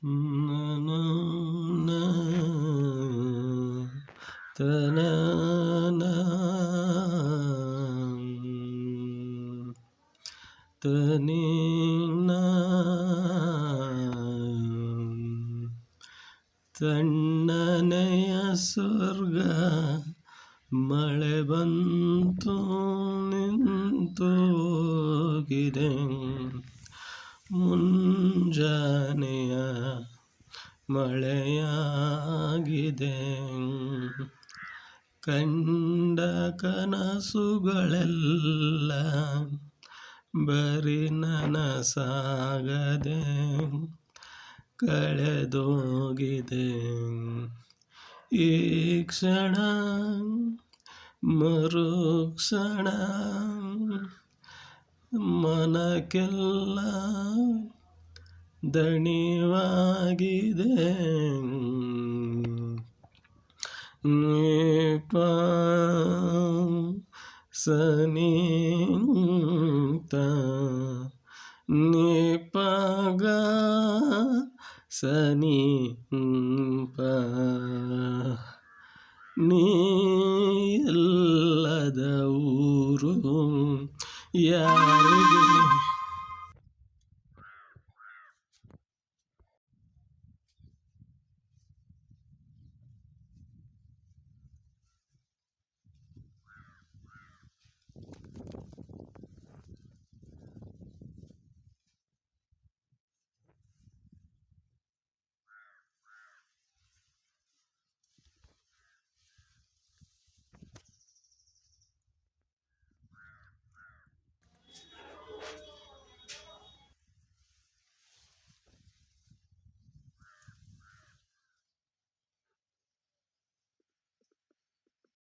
ನನ ತನನ ತನಿನ ತಣ್ಣನೆಯ ಸ್ವರ್ಗ ಮಳೆ ಬಂತು ನಿಂತೋಗಿದೆ ಮುಂಜಾನೆಯ ಮಳೆಯಾಗಿದೆ ಕಂಡ ಕನಸುಗಳೆಲ್ಲ ಬರೀ ನನಸಾಗದೆ ಕಳೆದೋಗಿದೆ ಈ ಕ್ಷಣ ಮರುಕ್ಷಣ ಮನಕ್ಕೆಲ್ಲ ದಣಿವಾಗಿದೆ ನೀಪ ಸನಿತ ನಿಪಗ ಸನಿಪ ನೀಲ್ಲದ ಊರು ಯಾರಿಗೆ